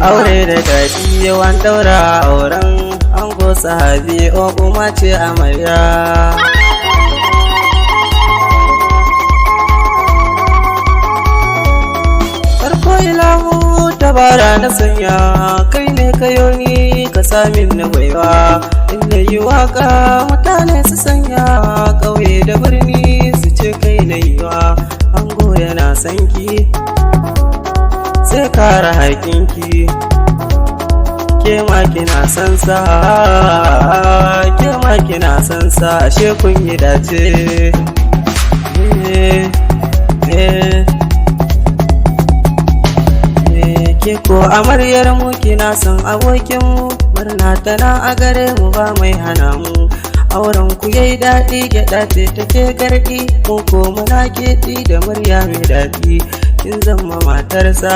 aure da daɗi yawan daura auren ango sahabi o kuma ce amarya. Farko ilahu tabara na sanya kai ne kayo ni ka samin na baiwa, inda yi waka mutane su sanya ƙauye da birni su ce kai na yiwa. Ango yana sanki sai kare haƙinki, ke ma kina san sa, ke ma kina san sa, ashe kun yi dace. Ke ko amaryar mu kina san abokin mu, murna tana a gare mu ba mai hana mu. Auren ku yayi daɗi, gyaɗa ce take garɗi, mu ko muna keɗi da murya mai daɗi. Kin zama matarsa,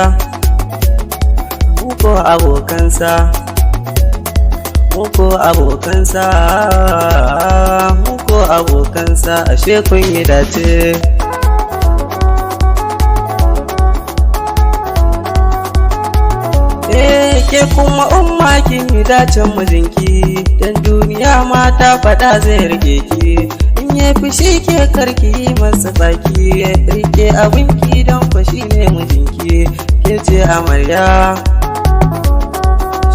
mu ko abokansa, mu ko abokansa, mu ko abokansa, ashe kun yi dace. Ke kuma umma kin yi dacen mijinki, dan duniya mata faɗa zai rike ki. In ya fushi ke karki masa tsaki, rike abinki don fashi ne mijinki. Ke ce amarya,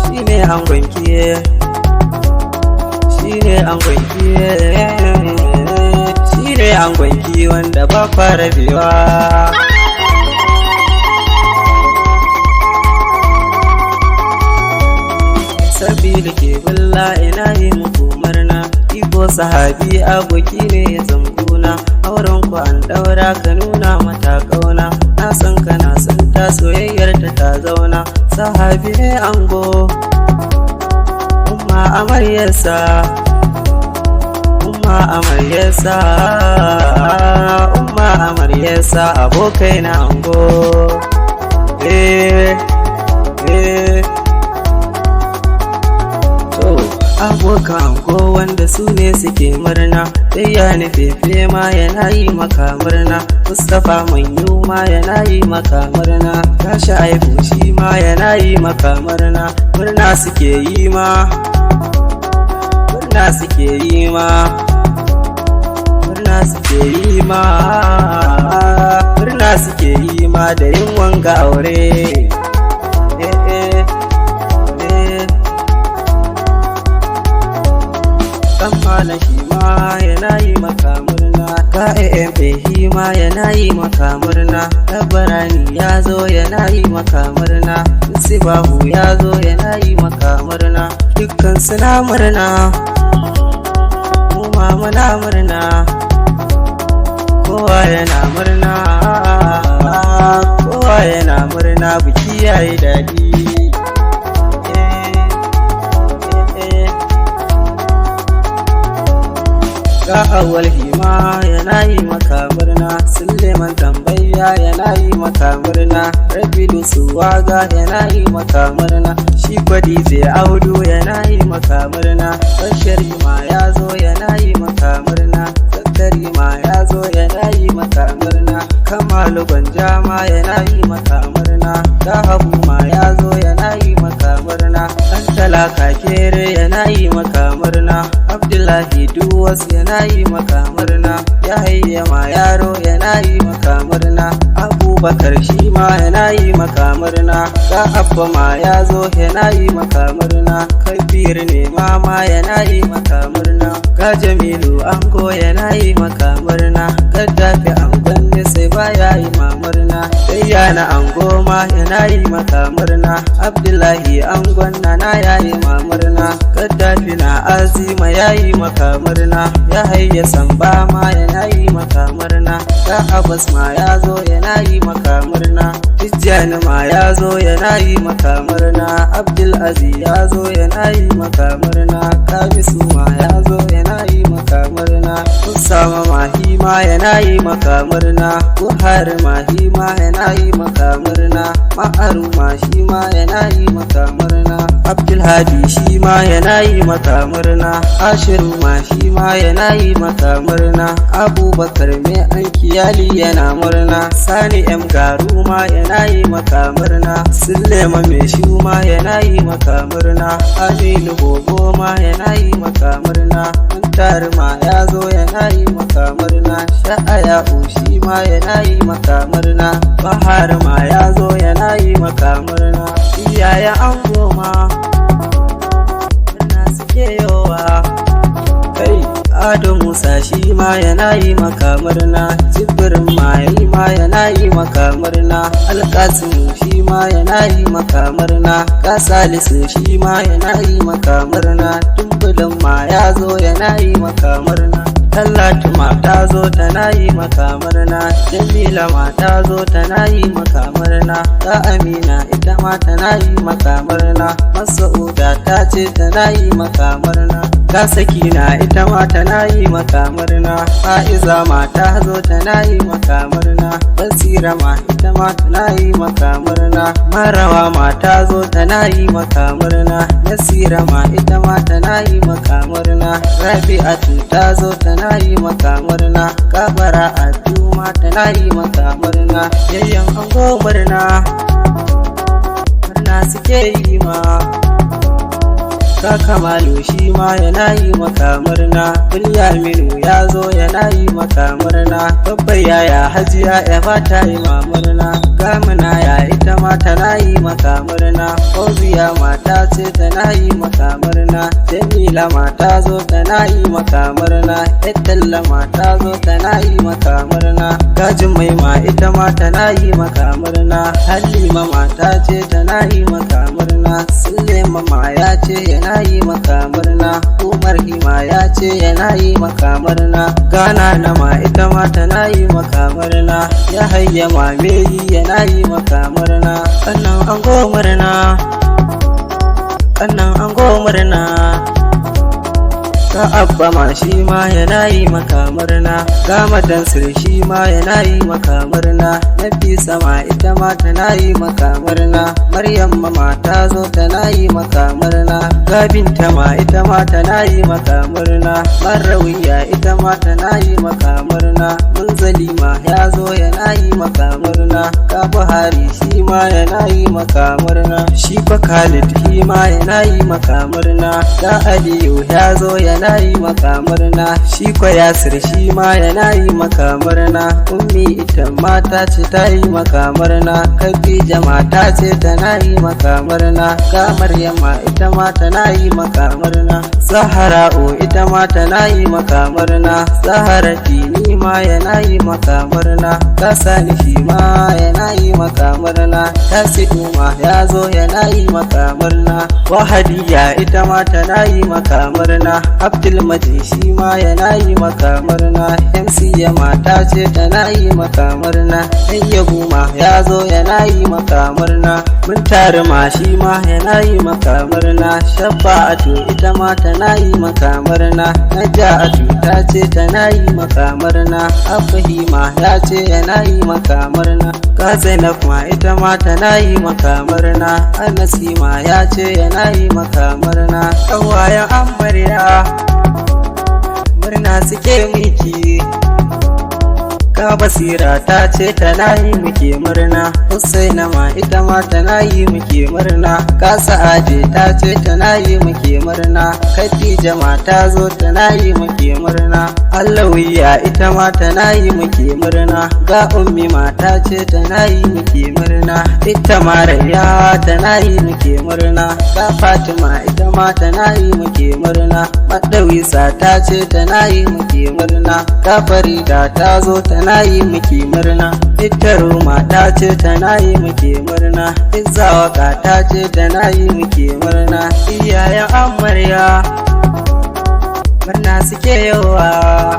shi ne angonki, shi ne angonki, shi ne angonki wanda ba fara biwa. Sabili ke bulla ina yi muku murna, iko sahabi aboki ne ya zambuna. Auren ku an daura ka nuna mata kauna, na san kana san ta soyayyar ta zauna. Sahabi ne ango, umma amaryarsa, umma amaryarsa, umma amaryarsa, abokai na ango. Abokan ko wanda su ne suke murna, ya fefe ma yana yi maka murna, Mustapha Manyu ma yana yi maka murna, Tashi Aibu shi ma yana yi maka murna. Murna suke yi ma, murna suke yi ma, murna suke yi ma, murna suke yi ma da yin wanga aure. Kammala shi ma yana yi maka murna, KAMP shi ma yana yi maka murna, Tabarani ya zo yana yi maka murna, Sibahu ya zo yana yi maka murna. Dukkan suna murna, mu ma muna murna, kowa yana murna, kowa yana murna, biki yayi daɗi. Ga Awwal hima yana yi maka murna, Suleiman Tambaya yana yi maka murna, Rabilu Suwaga yana yi maka murna, shi Kwadize Audu yana yi maka murna, Bashir ma ya zo yana yi maka murna, Zakari ma ya zo yana yi maka murna, Kamalu Gwanja ma yana yi maka murna, Dahabu ma ya zo yana yi maka murna, Dan Talaka Kere yana yi maka murna, Abdullahi Duwas yana yi maka murna, Yahaya ma yaro yana yi maka murna, Abubakar shi ma yana yi maka murna, ga Abba ma ya zo yana yi maka murna, Kabir ne mama yana yi maka murna, ga Jamilu ango yana yi maka murna, Gaddafi angon ne sai ba ya yi ma murna, Dayyana ango ma yana yi maka murna, Abdullahi angon nana ya yi ma murna, Gaddafi na Azima ya yi maka murna, Yahaya Samba ma yana yi maka murna, ga Abbas ma ya zo yana yi maka murna, Tijjani ma ya zo yana yi maka murna, Abdulaziz ya zo yana yi maka murna, Kamisu ma ya zo yana yi maka murna, Usama Mahi ma yana yi maka murna, Buhari Mahi ma yana yi maka murna, Ma'aru ma shi ma yana yi maka murna. Abdulhadi shi ma yana yi maka murna, Ashiru ma shi ma yana yi maka murna, Abubakar mai an kiyali yana murna, Sani M Garu ma yana yi maka murna, Sullema mai shu ma yana yi maka murna, Aminu Bobo ma yana yi maka murna, Muntar ma ya zo yana yi maka murna, Sha'aya shi ma yana yi maka murna, Bahar ma ya zo yana yi maka murna, iyayen ango ma murna suke yowa. Kai Ado Musa shi ma yana yi maka murna, Jibrin ma yana yi maka murna, Alkasimu shi ma yana yi maka murna, Kasalisu shi ma yana yi maka murna, Dumbulin ma ya zo yana yi maka murna, Tallatu ma ta zo tana yi maka murna, Jamila ma ta zo tana yi maka murna, ta Amina ita ma tana yi maka murna, Masauda ta ce tana yi maka murna, ta Sakina ita ma tana yi maka murna, Fa'iza ma ta zo tana yi maka murna, Basira ma ita ma tana yi maka murna, Marawa ma ta zo tana yi maka murna, Nasira ma ita ma tana yi maka murna, Rabi'atu ta zo tana yi maka murna, Kabara Atu ma tana yi maka murna, yayyan ango murna suke yi ma. Kamalu shi ma yana yi maka murna, Bilyaminu ya zo yana yi maka murna, babbar yaya Hajiya ya ba ta yi ma murna, Gamina ya ita ma tana yi maka murna, Fauziya mata ce tana yi maka murna, Jamila mata zo tana yi maka murna, Ettalla mata zo tana yi maka murna, Gajin mai ma ita ma tana yi maka murna, Halima mata ce tana yi maka murna, Sullema ma ya ce yana yi maka murna, Umar Hima ya ce yana yi maka murna, Gana na ma ita ma tana yi maka murna, Yahaya ma Meri yana yi maka murna, Kannan ango murna, Kannan ango murna. Ka Abba ma shi ma yana yi maka murna, ga Madansir shi ma yana yi maka murna, Nafisa ma ita ma tana yi maka murna, Maryam ma ta zo tana yi maka murna, ga Binta ma ita ma tana yi maka murna, Marawiya ita ma tana yi maka murna, Munzali ma ya zo yana yi maka murna, ga Buhari shi ma yana yi maka murna, shi fa Khalid shi ma yana yi maka murna, ga Aliyu ya zo yana yi maka murna, shi kwa Yasir shi ma yana yi maka murna, Ummi ita mata ce ta yi maka murna, Khadija mata ce tana yi maka murna, ga Maryama ita ma tana yi maka murna, Zahra'u ita ma tana yi maka murna, Zaharaddini ma yana yi maka murna, ga Sani shi ma yana yi maka murna, Tasi'u ma ya zo yana yi maka murna, Wahadiya ita ma tana yi maka murna, Abdulmajid shi ma yana yi maka murna, MC mata ce tana yi maka murna, Ayyabu ma ya zo yana yi maka murna, Muntar ma shi ma yana yi maka murna, Shafa'atu ita ma tana yi maka murna, Naja'atu ta ce tana yi maka murna, Abahima ya ce yana yi maka murna, ga Zainab ma ita ma tana yi maka murna, Anasi ma ya ce yana yi maka murna, ƙawayen amarya murna suke miki. Ka Basira ta ce tana yi muke murna, Husaina ma ita ma tana yi muke murna, Ka Sa'ade ta ce tana yi muke murna, Khadija ma ta zo tana yi muke murna, Allawiya ita ma tana yi muke murna, ga Ummi ma ta ce tana yi muke murna, ita ma Rayya tana yi muke murna, ga Fatima ita ma tana yi muke murna, Madawisa ta ce tana yi muke murna, ga Farida ta zo tana yi muke murna, ita Roma ta ce tana yi muke murna, Izawaka ta ce tana yi muke murna, iyayen amarya murna suke yawa.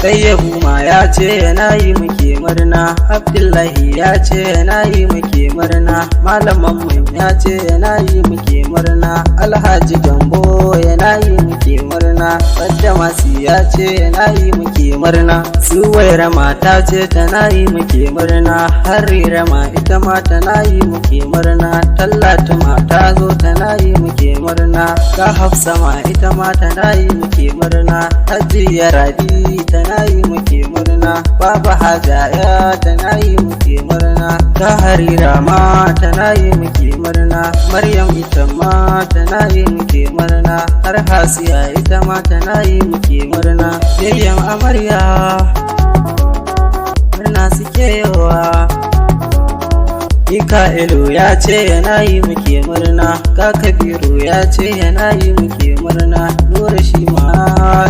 Ɗayyabu ma ya ce yana yi muke murna, Abdullahi ya ce yana yi muke murna, Malaman mun ya ce yana yi muke murna, Alhaji Gambo yana yi muke murna, Badda Masu ya ce yana yi muke murna, Suwaira mata ce tana yi muke murna, Harira ma ita ma tana yi muke murna, Tallatu ma ta zo tana yi muke murna, ga Hafsa ma ita ma tana yi muke murna, Hajiya Rabi tana yi muke murna, Baba Hajaya tana yi muke murna, ta Harira ma tana yi muke murna, Maryam ita ma tana yi muke murna, har Hasiya ita ma tana yi muke murna, yayyan amarya murna suke yawa. Mika'ilu ya ce yana yi muke murna, ga Kabiru ya ce yana yi muke murna, Nura shi ma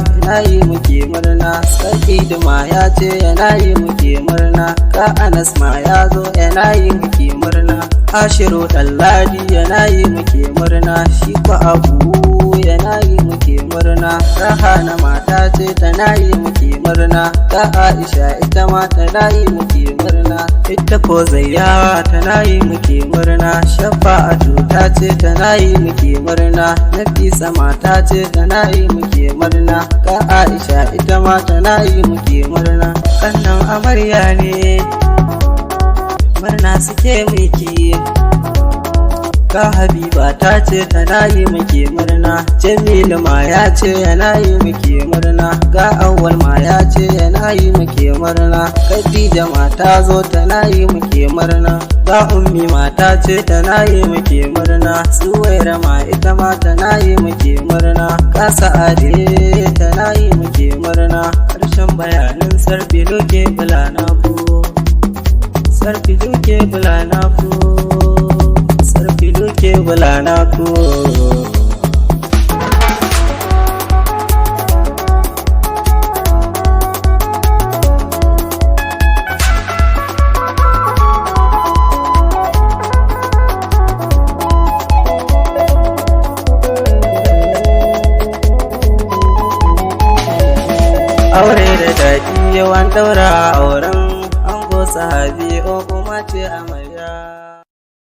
yana yi muke murna, Sarki Duma ya ce yana yi muke murna, ga Anas ma ya zo yana yi muke murna, Ashiru Ɗanladi yana yi muke murna, shi kwa Abu yana yi muke murna, Rahana mata ce tana yi muke murna, ga Aisha ita ma tana yi muke murna, ita ko Zayya tana yi muke murna, Shafa'atu ta ce tana yi muke murna, Nafisa mata ce tana yi muke murna, ga Aisha ita ma tana yi muke murna, kannan amarya ne murna suke miki, ga Habiba ta ce tana yi muke murna, Jamilu ma ya ce yana yi muke murna, ga Awwal ma ya ce yana yi muke murna, Khadija ma ta zo tana yi muke murna, ga Ummi ma ta ce tana yi muke murna, Suwaira ma ita ma tana yi muke murna, ga Sa'ade tana yi muke murna. Karshen bayanin Sarfilu ke Bulanaku, Sarfilu ke Bulanaku, Sarfilu ke Bulanaku. Aure da daɗi yawan ɗaura auren ango sahabi o kuma ce amarya.